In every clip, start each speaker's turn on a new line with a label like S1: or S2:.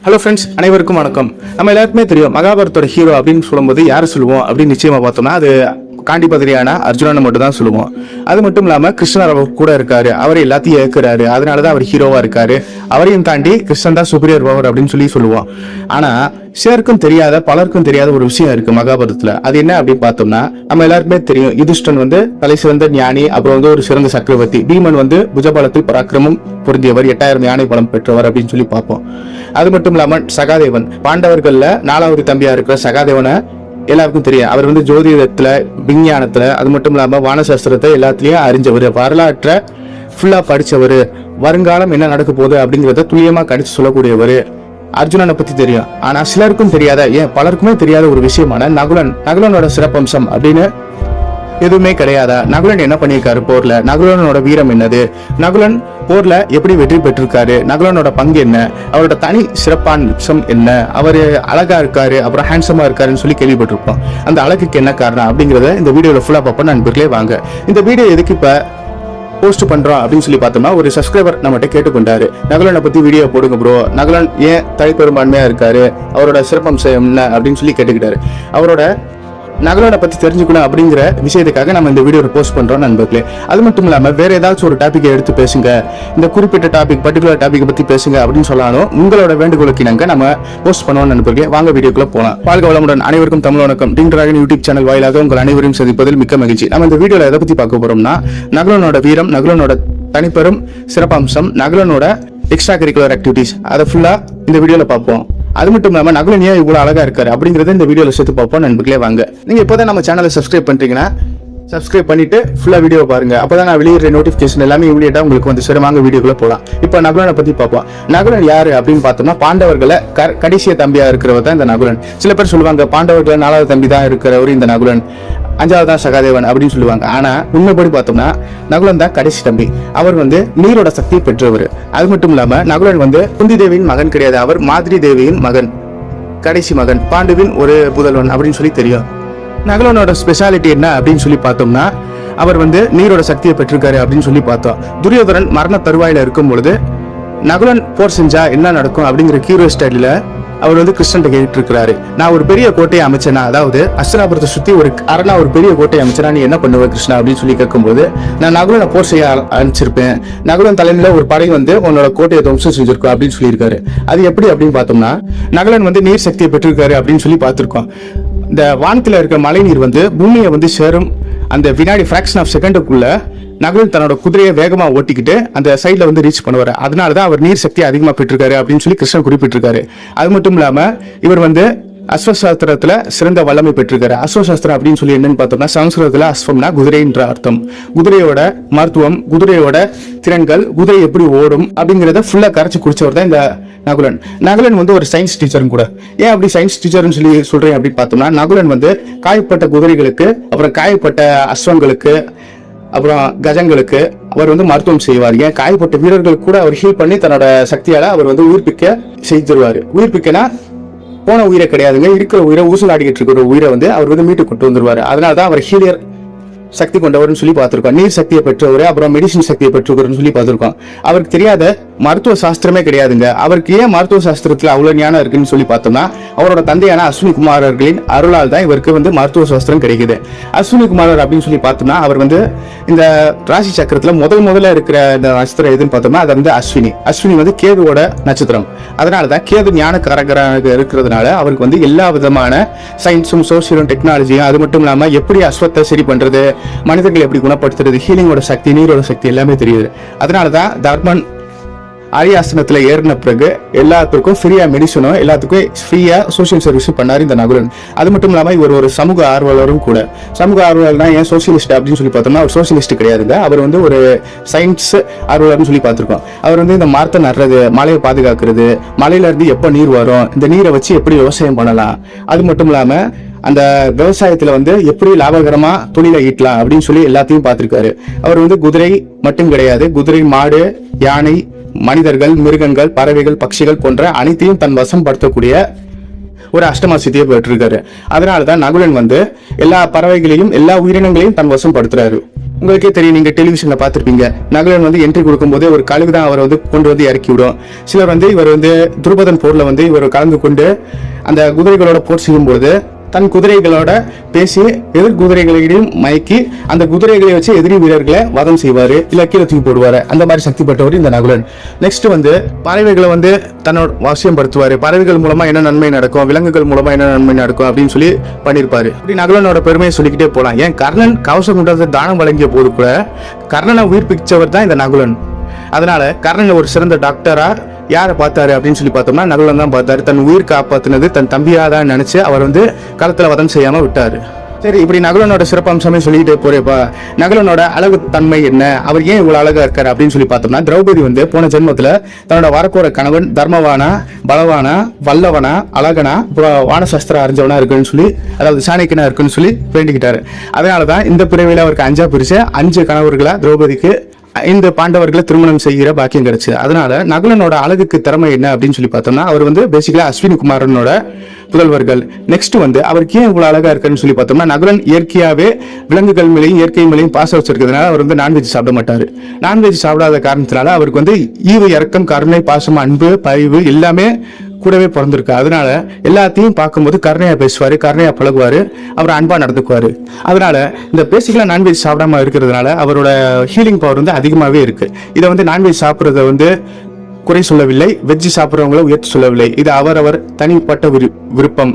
S1: Hello friends, அனைவருக்கும் வணக்கம். நம்ம எல்லாருக்குமே தெரியும், மகாபாரத்தோட ஹீரோ அப்படின்னு சொல்லும்போது யாரை சொல்லுவோம் அப்படின்னு நிச்சயமா பார்த்தோம்னா அது காண்டிபதிரியான அர்ஜுனனை மட்டும் தான் சொல்லுவோம். அது மட்டும் இல்லாம கிருஷ்ணர் அவர் கூட இருக்காரு, அவர் எல்லாத்தையும் ஏற்கிறாரு, அதனாலதான் அவர் ஹீரோவா இருக்காரு. அவரையும் தாண்டி கிருஷ்ணன் தான் சுப்பீரியர் பவர் அப்படின்னு சொல்லுவோம். ஆனா சிலருக்கும் தெரியாத பலருக்கும் தெரியாத ஒரு விஷயம் இருக்கு மகாபாரதத்துல. அது என்ன அப்படின்னு பார்த்தோம்னா, நம்ம எல்லாருக்குமே தெரியும், யுதிஷ்டன் தலை சிறந்த ஞானி, அப்புறம் ஒரு சிறந்த சக்கரவர்த்தி. பீமன் புஜபலத்தில் பராக்கிரமம் பொருந்தியவர், 8000 யானை பலம் பெற்றவர் அப்படின்னு சொல்லி பார்ப்போம். அது மட்டும் இல்லாம சகாதேவன், பாண்டவர்கள்ல 4வது தம்பியா இருக்கிற சகாதேவனை எல்லாருக்கும் தெரியும். அவர் ஜோதிடத்துல, விஞ்ஞானத்துல, அது மட்டும் இல்லாம வானசாஸ்திரத்தை எல்லாத்திலயும் அறிஞ்சவர், வரலாற்றை ஃபுல்லா படிச்சவர், வருங்காலம் என்ன நடக்க போகுது அப்படிங்கறத துல்லியமா கணிச்சு சொல்லக்கூடியவர். அர்ஜுனனை பத்தி தெரியும், ஆனா சிலருக்கும் தெரியாத, ஏன் பலருக்குமே தெரியாத ஒரு விஷயமான நகுலனோட சிறப்பம்சம் அப்படின்னு எதுவுமே கிடையாதா? நகுலன் என்ன பண்ணியிருக்காரு போர்ல? நகுலனோட வீரம் என்னது? நகுலன் போர்ல எப்படி வெற்றி பெற்றிருக்காரு? நகுலனோட பங்கு என்ன? அவரோட தனி சிறப்பாம்சம் என்ன? அவரு அழகா இருக்காரு, அப்புறம் ஹேண்ட்ஸமா இருக்காருன்னு சொல்லி கேள்விப்பட்டிருப்போம். அந்த அழகுக்கு என்ன காரணம் அப்படிங்கறத இந்த வீடியோல ஃபுல்லா பார்ப்போம். நண்பர்களே வாங்க, இந்த வீடியோ எதுக்கு இப்ப போஸ்ட் பண்றோம் அப்படின்னு சொல்லி பார்த்தோம்னா, ஒரு சப்ஸ்கிரைபர் நம்மகிட்ட கேட்டுக்கொண்டாரு, நகுலனை பத்தி வீடியோ போடுங்க ப்ரோ, நகுலன் ஏன் தலைப்பெரும்பான்மையா இருக்காரு, அவரோட சிறப்பம்சம் என்ன அப்படின்னு சொல்லி கேட்டுக்கிட்டாரு. அவரோட நகுலனை பத்தி தெரிஞ்சுக்கணும் அப்படிங்கிற விஷயத்துக்காக நம்ம இந்த வீடியோ போஸ்ட் பண்றோம் நண்பர்களே. அது மட்டும் இல்லாம வேற ஏதாச்சும் ஒரு டாபிக்கை எடுத்து பேசுங்க, இந்த குறிப்பிட்ட டாபிக் பர்டிகுலர் டாபிக் பத்தி பேசுங்க அப்படின்னு சொல்லாலும் உங்களோட வேண்டுகோளுக்கு நாங்க நம்ம போஸ்ட் பண்ணுவோம் நண்பர்களே. வாங்க வீடியோக்குள்ள போலாம். வாழ்க வளமுடன். அனைவருக்கும் தமிழ் வணக்கம். டிங் டிராகன் யூடியூப் சேனல் வாயிலாக உங்கள் அனைவரையும் சந்திப்பதில் மிக்க மகிழ்ச்சி. நம்ம இந்த வீடியோல எதை பத்தி பார்க்க போறோம்னா, நகுலனோட வீரம், நகுலனோட தனிப்பெரும் சிறப்பம்சம், நகுலனோட எக்ஸ்ட்ரா கரிக்குலர் ஆக்டிவிட்டிஸ், அதை ஃபுல்லா இந்த வீடியோல பார்ப்போம். அது மட்டும் இல்லாம நகுலன் ஏன் இவ்வளவு அழகா இருக்காரு அப்படிங்கறத இந்த வீடியோல சேர்த்து பார்ப்போம் நண்பர்களே. வாங்க, நீங்க இப்போதான் நம்ம சேனலை சப்ஸ்கிரைப் பண்றீங்கன்னா சப்ஸ்கிரைப் பண்ணிட்டு ஃபுல்லா வீடியோ பாருங்க. அப்பதான் நான் வெளியிடுற நோட்டிபிகேஷன் எல்லாமே இமீடியட்டா உங்களுக்கு சரி, வாங்க வீடியோக்குள்ள போலாம். இப்ப நகுலனை பத்தி பார்ப்போம். நகுலன் யாரு அப்படின்னு பார்த்தோம்னா, பாண்டவர்களை கடைசிய தம்பியா இருக்கிறவர் தான் இந்த நகுலன். சில பேர் சொல்லுவாங்க, பாண்டவர்களை 4வது தம்பி தான் இருக்கிறவர் இந்த நகுலன், 5வது தான் சகாதேவன் அப்படின்னு சொல்லுவாங்க. ஆனா உண்மைப்படி பார்த்தோம்னா நகுலன் தான் கடைசி தம்பி. அவர் நீரோட சக்தியை பெற்றவர். அது மட்டும் இல்லாம நகுலன் குந்தி தேவியின் மகன் கிடையாது, அவர் மாதிரி தேவியின் மகன், கடைசி மகன், பாண்டுவின் ஒரு புதல்வன் அப்படின்னு சொல்லி தெரியும். நகுலனோட ஸ்பெஷாலிட்டி என்ன அப்படின்னு சொல்லி பார்த்தோம்னா, அவர் நீரோட சக்தியை பெற்றிருக்காரு அப்படின்னு சொல்லி பார்த்தோம். துரியோதனன் மரண தருவாயில இருக்கும் பொழுது நகுலன் போர் செஞ்சா என்ன நடக்கும் அப்படிங்கிற கியூரியாசிட்டியில அவர் கிருஷ்ணன் கேட்டு இருக்கிறாரு, நான் ஒரு பெரிய கோட்டையை அமைச்சேனா, அதாவது அஸ்தினாபுரத்தை சுத்தி ஒரு பெரிய கோட்டையை அமைச்சனா, நீ என்ன பண்ணுவ கிருஷ்ணா அப்படின்னு சொல்லி கேட்கும்போது, நான் நகுலனை போர் செய்ய அனுப்பிச்சிருப்பேன், நகுலன் தலைமையில ஒரு படை உன்னோட கோட்டையை துவம்சம் செஞ்சிருக்கோம் அப்படின்னு சொல்லியிருக்காரு. அது எப்படி அப்படின்னு பார்த்தோம்னா, நகுலன் நீர் சக்தியை பெற்றிருக்காரு அப்படின்னு சொல்லி பார்த்திருக்கோம். இந்த வானத்துல இருக்க மழை நீர் பூமியை சேரும் அந்த வினாடி ஃபிராக்ஷன் ஆஃப் செகண்டுக்குள்ள நகுலன் தன்னோட குதிரையை வேகமா ஓட்டிக்கிட்டு அந்த சைட்ல ரீச் பண்ணுவாரு. அதனாலதான் அவர் நீர் சக்தி அதிகமா பெற்றிருக்காரு அப்படின்னு சொல்லி கிருஷ்ணன் குறிப்பிட்டிருக்காரு. அது மட்டும் இல்லாம இவர் அஸ்வசாஸ்திரத்துல சிறந்த வல்லமை பெற்றிருக்காரு. அஸ்வசாஸ்திரம் அப்படின்னு சொல்லி என்னன்னு பார்த்தோம்னா, சமஸ்கிருதத்துல அஸ்வம்னா குதிரைன்ற அர்த்தம். குதிரையோட மருத்துவம், குதிரையோட திறன்கள், குதிரை எப்படி ஓடும் அப்படிங்கறத ஃபுல்லா கரைச்சு குடிச்சவர் தான் இந்த நகுலன். நகுலன் ஒரு சயின்ஸ் டீச்சரும் கூட. ஏன் அப்படி சயின்ஸ் டீச்சர்னு சொல்லி சொல்றேன் அப்படின்னு பார்த்தோம்னா, நகுலன் காயப்பட்ட குதிரைகளுக்கு, அப்புறம் காயப்பட்ட அஸ்வங்களுக்கு, அப்புறம் கஜங்களுக்கு அவர் மருத்துவம் செய்வார். ஏன் காயப்பட்ட வீரர்களுக்கு கூட அவர் ஹீல் பண்ணி தன்னோட சக்தியால அவர் உயிர்ப்பிக்க செய்திருவாரு. உயிர்ப்பிக்கனா போன உயிரை கிடையாதுங்க, இருக்கிற உயிரை, ஊசலாடிக்கிட்டு இருக்கிற உயிரை அவர் மீட்டு கொண்டு வந்துருவாரு. அதனாலதான் அவர் ஹீலியர் சக்தி கொண்டவர்னு சொல்லி பார்த்திருக்கோம். நீர் சக்தியை பெற்றவர், அப்புறம் மெடிசின் சக்தியை பெற்றவர்னு சொல்லி பார்த்திருக்கோம். அவருக்கு தெரியாத மருத்துவ சாஸ்திரமே கிடையாதுங்க. அவருக்கு ஏன் மருத்துவ சாஸ்திரத்துல அவ்வளவு ஞானம் இருக்குன்னு சொல்லி பார்த்தோம்னா, அவரோட தந்தையான அஸ்வினி குமாரர்களின் அருளால் தான் இவருக்கு மருத்துவ சாஸ்திரம் கிடைக்குது. அஸ்வினி குமாரர் அப்படின்னு சொல்லி பார்த்தோம்னா, அவர் இந்த ராசி சக்கரத்துல முதல்ல இருக்கிற இந்த நட்சத்திரம் எதுன்னு பார்த்தோம்னா, அது அஸ்வினி. அஸ்வினி கேதுவோட நட்சத்திரம். அதனாலதான் கேது ஞானக்காரகராக இருக்கிறதுனால அவருக்கு எல்லா விதமான சயின்ஸும் சோசியலும் டெக்னாலஜியும், அது மட்டும் இல்லாம எப்படி அஸ்வத்தை சரி பண்றது, மனிதர்கள் எப்படி குணப்படுத்துறது, ஹீலிங்கோட சக்தி, நீரோட சக்தி எல்லாமே தெரியுது. அதனாலதான் தர்மன் அரியாசனத்துல ஏறின பிறகு எல்லாத்துக்கும் ஃப்ரீயா மெடிசனும், எல்லாத்துக்கும் ஃப்ரீயா சோசியல் சர்வீஸும் பண்ணாரு இந்த நகுலன். அது மட்டும் இல்லாம இவர் ஒரு சமூக ஆர்வலரும் கூட. சமூக ஆர்வலர்னா ஏன் சோசியலிஸ்ட் அப்படின்னு சொல்லி பார்த்தோம்னா, அவர் சோசியலிஸ்ட் கிடையாதுங்க. அவர் ஒரு சயின்ஸ் ஆர்வலர்னு சொல்லி பார்த்திருக்கோம். அவர் இந்த மரத்தை நடுறது, மலையை பாதுகாக்கிறது, மலையில இருந்து எப்ப நீர் வரும், இந்த நீரை வச்சு எப்படி விவசாயம் பண்ணலாம், அது மட்டும் இல்லாம அந்த விவசாயத்துல எப்படி லாபகரமா தொழிலை ஈட்டலாம் அப்படின்னு சொல்லி எல்லாத்தையும் பார்த்திருக்காரு. அவர் குதிரை மட்டும் கிடையாது, குதிரை, மாடு, யானை, மனிதர்கள், மிருகங்கள், பறவைகள், பட்சிகள் போன்ற அனைத்தையும் தன் வசம் படுத்தக்கூடிய ஒரு அஷ்டமா சித்தியை பெற்றிருக்காரு. அதனாலதான் நகுலன் எல்லா பறவைகளையும், எல்லா உயிரினங்களையும் தன் வசம் படுத்துறாரு. உங்களுக்கே தெரியும், நீங்க டெலிவிஷன்ல பார்த்திருப்பீங்க. நகுலன் வந்து என்ட்ரி கொடுக்கும்போது ஒரு கழுகு தான் அவரை வந்து கொண்டு வந்து இறக்கி விடும். சிலர் வந்து இவர் வந்து துருபதன் போர்ல வந்து இவர் கலந்து கொண்டு அந்த குதிரைகளோட போர் செய்யும்போது தன் குதிரைகளோட பேசி எதிர் குதிரைகளையும் மயக்கி அந்த குதிரைகளை வச்சு எதிரி வீரர்களை வதம் செய்வாரு, இல்ல கீழே தூக்கி போடுவாரு. அந்த மாதிரி சக்தி பெற்றவர் இந்த நகுலன். நெக்ஸ்ட் வந்து பறவைகளை வந்து தன்னோட வசியப்படுத்துவாரு. பறவைகள் மூலமா என்ன நன்மை நடக்கும், விலங்குகள் மூலமா என்ன நன்மை நடக்கும் அப்படின்னு சொல்லி பண்ணியிருப்பாரு. இப்படி நகுலனோட பெருமையை சொல்லிக்கிட்டே போலாம். ஏன் கர்ணன் கவசம் கொண்டதை தானம் வழங்கிய போது கூட கர்ணனை உயிர்ப்பிச்சவர் தான் இந்த நகுலன். அதனால கர்ணன் ஒரு சிறந்த டாக்டரா யாரை பார்த்தாரு அப்படின்னு சொல்லி பார்த்தோம்னா நகுலன் தான் பார்த்தாரு. தன் உயிர் காப்பாத்தினது தன் தம்பியா தான் நினைச்சு அவர் வந்து களத்துல வதம் செய்யாம விட்டாரு. சரி, இப்படி நகுலனோட சிறப்பம்சமே சொல்லிக்கிட்டே போறேப்பா. நகுலனோட அழகு தன்மை என்ன, அவர் ஏன் இவ்வளவு அழகா இருக்காரு அப்படின்னு சொல்லி பார்த்தோம்னா, திரௌபதி வந்து போன ஜென்மத்துல தன்னோட வரப்போற கணவன் தர்மவானா, பலவானா, வல்லவனா, அழகனா, வானசாஸ்திரம் அறிஞ்சவனா இருக்குன்னு சொல்லி, அதாவது சாணக்கியனா இருக்குன்னு சொல்லி வேண்டிக்கிட்டாரு. அதனாலதான் இந்த பிறவில அவருக்கு 5 பிரிச்ச 5 கணவர்களா திரௌபதிக்கு 5 பாண்டவர்களை திருமணம் செய்கிற பாக்கியம் கிடைச்சு. அதனால நகுலனோட அழகுக்கு திறமை என்ன அப்படின்னு சொல்லி பார்த்தோம்னா, அவர் வந்து பேசிக்கலா அஸ்வினி குமாரனோட புதல்வர்கள். நெக்ஸ்ட் வந்து அவருக்கு ஏன் இவ்வளவு அழகா இருக்குன்னு சொல்லி பார்த்தோம்னா, நகுலன் இயற்கையாவே விலங்குகள் மேலையும் இயற்கை மேலையும் பாசம் வச்சிருக்கிறதுனால அவர் வந்து நான்வெஜ் சாப்பிட மாட்டாரு. நான்வெஜ் சாப்பிடாத காரணத்தினால அவருக்கு வந்து ஈவு, இரக்கம், கருணை, பாசம், அன்பு, பரிவு எல்லாமே கூடவே பிறந்திருக்கு. அதனால எல்லாத்தையும் பார்க்கும்போது கருணையா பேசுவாரு, கருணையா பழகுவாரு, அவர் அன்பா நடந்துக்குவாரு. அதனால இந்த பேசிக்கலா நான்வெஜ் சாப்பிடாம இருக்கிறதுனால அவரோட ஹீலிங் பவர் வந்து அதிகமாவே இருக்கு. இதை வந்து நான்வெஜ் சாப்பிட்றத வந்து குறை சொல்லவில்லை, வெஜ் சாப்பிட்றவங்கள உயர்த்தி சொல்லவில்லை. இது அவரவர் தனிப்பட்ட விருப்பம்.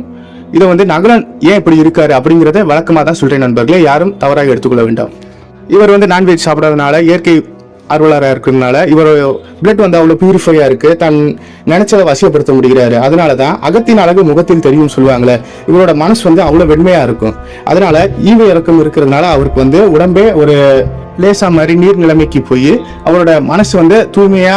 S1: இதை வந்து நகுலன் ஏன் இப்படி இருக்காரு அப்படிங்கிறத வழக்கமா தான் சொல்றேன் நண்பர்களே, யாரும் தவறாக எடுத்துக்கொள்ள வேண்டாம். இவர் வந்து நான்வெஜ் சாப்பிடாதனால இயற்கை ஆர்வலராக இருக்கிறதுனால இவர் பிளட் வந்து அவ்வளவு பியூரிஃபையா இருக்கு, தன் நினைச்சதை வசியப்படுத்த முடிகிறாரு. அதனாலதான் அகத்தின் அழகு முகத்தில் தெரியும் சொல்லுவாங்களே, இவரோட மனசு வந்து அவ்வளவு வெண்மையா இருக்கும். அதனால ஈவு இறக்கம் இருக்கிறதுனால அவருக்கு வந்து உடம்பே ஒரு லேசா மாதிரி நீர் நிலைமைக்கு போய் அவரோட மனசு வந்து தூய்மையா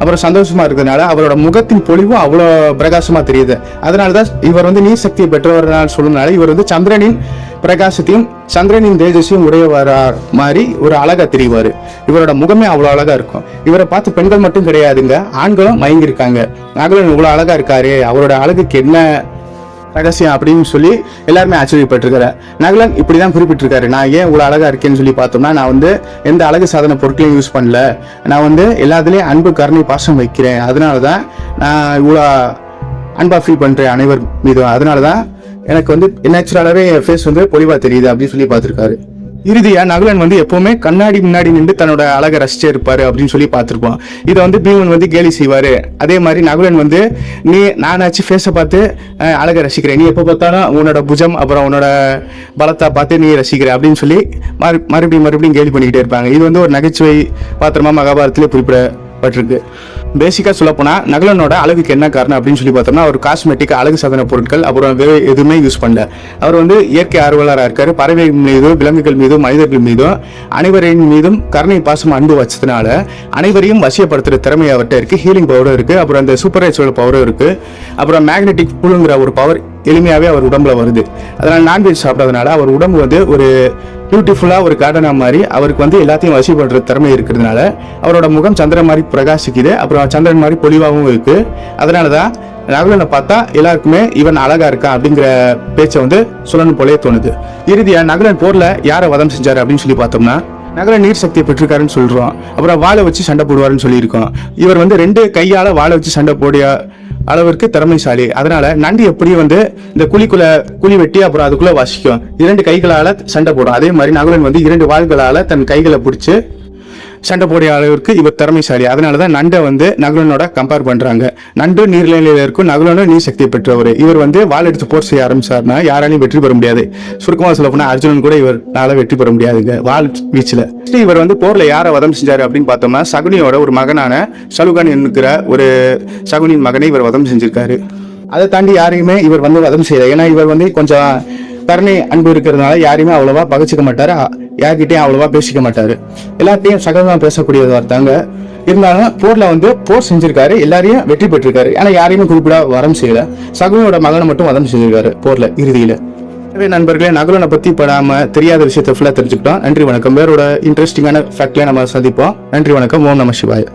S1: அப்புறம் சந்தோஷமா இருக்கிறதுனால அவரோட முகத்தின் பொலிவும் அவ்வளவு பிரகாசமா தெரியுது. அதனாலதான் இவர் வந்து நீர் சக்தியை பெற்றவர்கள் சொல்லுனால இவர் வந்து சந்திரனின் பிரகாசத்தையும் சந்திரனின் தேஜஸையும் உடையவரா மாதிரி ஒரு அழகா தெரிவாரு. இவரோட முகமே அவ்வளவு அழகா இருக்கும். இவரை பார்த்து பெண்கள் மட்டும் கிடையாதுங்க, ஆண்களும் மயங்கி இருக்காங்க. நகுலன் இவ்வளவு அழகா இருக்காரு, அவரோட அழகுக்கு என்ன ரகசியம் அப்படின்னு சொல்லி எல்லாருமே ஆச்சரியப்பட்டிருக்காரு. நகுலன் இப்படிதான் குறிப்பிட்டிருக்காரு, நான் ஏன் இவ்வளவு அழகா இருக்கேன்னு சொல்லி பார்த்தோம்னா, நான் வந்து எந்த அழகு சாதன பொருட்களையும் யூஸ் பண்ணல, நான் வந்து எல்லாத்துலயும் அன்பு, கருணை, பாசம் வைக்கிறேன். அதனாலதான் நான் இவ்வளவு அன்பா ஃபீல் பண்றேன் அனைவர் மீதும். அதனாலதான் எனக்கு வந்து நேச்சுரலாவே என் ஃபேஸ் வந்து பொலிவா தெரியுது அப்படின்னு சொல்லி பார்த்திருக்காரு. இறுதியா நகுலன் வந்து எப்பவுமே கண்ணாடி முன்னாடி நின்று தன்னோட அழகை ரசிச்சே இருப்பாரு அப்படின்னு சொல்லி பார்த்திருப்போம். இதை வந்து பீமன் வந்து கேலி செய்வாரு. அதே மாதிரி நகுலன் வந்து நானாச்சும் ஃபேஸை பார்த்து அழகை ரசிக்கிறேன், நீ எப்போ பார்த்தாலும் உன்னோட புஜம் அப்புறம் உன்னோட பலத்தை பார்த்து நீ ரசிக்கிற அப்படின்னு சொல்லி மறுபடியும் கேலி பண்ணிக்கிட்டே இருப்பாங்க. இது வந்து ஒரு நகைச்சுவை பாத்திரமா மகாபாரத்திலே குறிப்பிடப்பட்டிருக்கு. பேசிக்கா சொல்ல போனா நகுலனோட அழகுக்கு என்ன காரணம் அப்படின்னு சொல்லி பார்த்தோம்னா, அவர் காஸ்மெட்டிக், அழகு சாதன பொருட்கள் அப்புறம் எதுவுமே யூஸ் பண்ணல. அவர் வந்து இயற்கை ஆர்வலராக இருக்காரு. பறவைகள் மீதும், விலங்குகள் மீதும், மனிதர்கள் மீதும், அனைவரின் மீதும் கருணை, பாசம், அன்பு வச்சதுனால அனைவரையும் வசியப்படுத்துற திறமை அவர்கிட்ட இருக்கு. ஹீலிங் பவரும் இருக்கு, அப்புறம் அந்த சூப்பர் நேச்சுரல் பவரும் இருக்கு, அப்புறம் மேக்னெட்டிக் புல்லுங்கிற ஒரு பவர் எளிமையாவே அவர் உடம்புல வருது. அதனால நான்வெஜ் சாப்பிடாதனால அவர் உடம்பு வந்து ஒரு பியூட்டிஃபுல்லா ஒரு கார்டனா மாதிரி அவருக்கு வந்து எல்லாத்தையும் வசிப்படுற திறமை இருக்கிறதுனால அவரோட முகம் சந்திரன் மாதிரி பிரகாசிக்குது, அப்புறம் சந்திரன் மாதிரி பொலிவாகவும் இருக்கு. அதனாலதான் நகுலனை பார்த்தா எல்லாருக்குமே இவன் அழகா இருக்கான் அப்படிங்கிற பேச்சை வந்து சொல்லணும் போலே தோணுது. இறுதியா நகுலன் போர்ல யாரை வதம் செஞ்சாரு அப்படின்னு சொல்லி பார்த்தோம்னா, நகுலன் நீர் சக்தியை பெற்றிருக்காருன்னு சொல்றோம். அப்புறம் வாழை வச்சு சண்டை போடுவாருன்னு சொல்லியிருக்கோம். இவர் வந்து 2 கையால வாழை வச்சு சண்டை போடிய அளவிற்கு திறமைசாலி. அதனால நண்டு எப்படி வந்து இந்த குழி வெட்டி அப்புறம் அதுக்குள்ள வசிக்கும், 2 கைகளால சண்டை போடும். அதே மாதிரி நகுலன் வந்து 2 வாள்களால தன் கைகளை பிடிச்சு சண்டை போடிய அளவிற்கு இவர் திறமைசாலி. அதனாலதான் நண்டை வந்து நகுலனோட கம்பேர் பண்றாங்க. நண்டு நீர்நிலையில இருக்கும், நகுலனும் நீர் சக்தியை பெற்றவர். இவர் வந்து வாள் எடுத்து போர் செய்ய ஆரம்பிச்சாருன்னா யாராலையும் வெற்றி பெற முடியாது. சுருக்கமா சொல்ல போனா அர்ஜுனன் கூட இவரால வெற்றி பெற முடியாதுங்க வாள் வீச்சுல. இவர் வந்து போர்ல யாரை வதம் செஞ்சாரு அப்படின்னு பார்த்தோம்னா, சகுனியோட ஒரு மகனான சலுகான் என்கிற ஒரு சகுனியின் மகனை இவர் வதம் செஞ்சிருக்காரு. அதை தாண்டி யாரையுமே இவர் வந்து வதம் செய்யல. ஏன்னா இவர் வந்து கொஞ்சம் கருணை, அன்பு இருக்கிறதுனால யாரையுமே அவ்வளவா பகிச்சுக்க மாட்டாரு, யார்கிட்டையும் அவ்வளவா பேசிக்க மாட்டாரு, எல்லாத்தையும் சகஜமா பேசக்கூடியதா இருந்தாங்க. இருந்தாலும் போர்ல வந்து போர் செஞ்சிருக்காரு, எல்லாரையும் வெற்றி பெற்றிருக்காரு. ஆனா யாரையுமே குறிப்பிட வரம் செய்யல. சகுனியோட மகனை மட்டும் வதம் செஞ்சிருக்காரு போர்ல இறுதியில. எனவே நண்பர்களே, நகுலனை பத்தி இப்ப நாம தெரியாத விஷயத்தை ஃபுல்லா தெரிஞ்சுக்கிட்டோம். நன்றி வணக்கம். வேறோட இன்ட்ரெஸ்டிங்கான ஃபேக்ட்ல நம்ம சந்திப்போம். நன்றி வணக்கம். ஓம் நம சிவாய.